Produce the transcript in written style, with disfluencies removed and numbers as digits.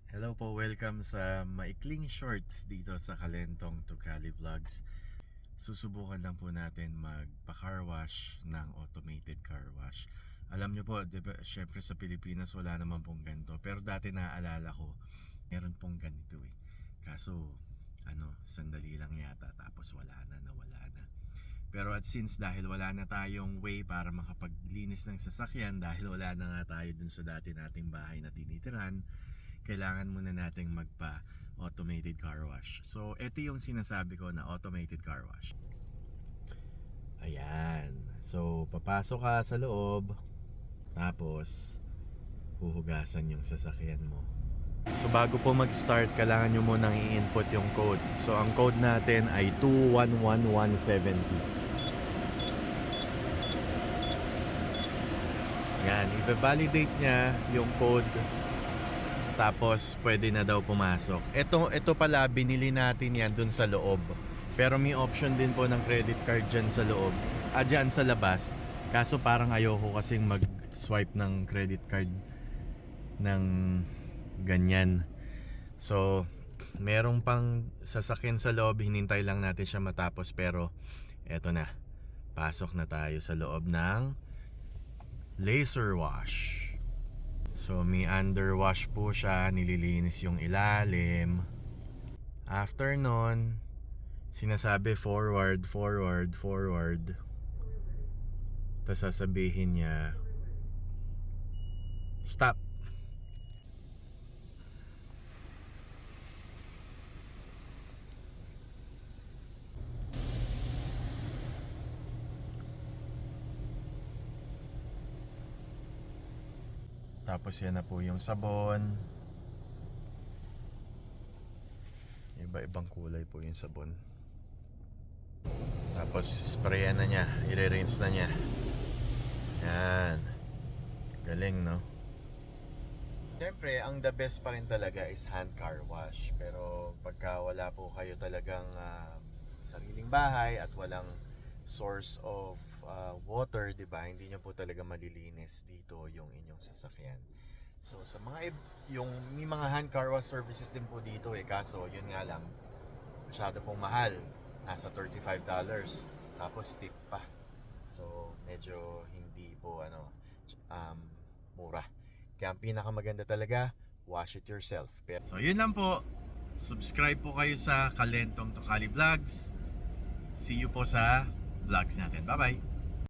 Hello po, welcome sa maikling shorts dito sa Kalentong Tukali Vlogs. Susubukan lang po natin magpa-car wash ng automated car wash. Alam nyo po, diba, syempre sa Pilipinas wala naman pong ganito. Pero dati naaalala ko, meron pong ganito eh. Kaso, sandali lang yata tapos nawala na. Pero since dahil wala na tayong way para makapaglinis ng sasakyan, dahil wala na nga tayo dun sa dati nating bahay na tinitiran, kailangan muna nating magpa-automated car wash. So, ito yung sinasabi ko na automated car wash. Ayan. So, papasok ka sa loob, tapos huhugasan yung sasakyan mo. So, bago po mag-start, kailangan nyo munang i-input yung code. So, ang code natin ay 211170. Yan, i-validate niya yung code. Tapos pwede na daw pumasok. Ito pala binili natin yan dun sa loob. Pero may option din po ng credit card dyan sa loob. Dyan sa labas. Kaso parang ayoko kasing mag-swipe ng credit card ng ganyan. So, merong pang sasakyan sa loob. Hinintay lang natin siya matapos. Pero eto na. Pasok na tayo sa loob ng laser wash. So may underwash po siya, nililinis yung ilalim. After nun, sinasabi forward. Tapos sasabihin niya stop. Tapos yan na po yung sabon. Iba-ibang kulay po yung sabon. Tapos sprayan na niya, i-rinse na niya. Yan. Galing, no? Siyempre, ang the best pa rin talaga is hand car wash. Pero pagka wala po kayo talagang sariling bahay at walang source of water, 'di ba? Hindi nyo po talaga malilinis dito yung inyong sasakyan. So sa mga yung may mga hand car wash services din po dito eh, kaso yun nga lang masyado pong mahal. Nasa $35 tapos tip pa. So medyo hindi po mura. Kaya ang pinakamaganda talaga, wash it yourself. So yun lang po. Subscribe po kayo sa Kalentong Tukali Vlogs. See you po sa vlogs natin. Bye bye.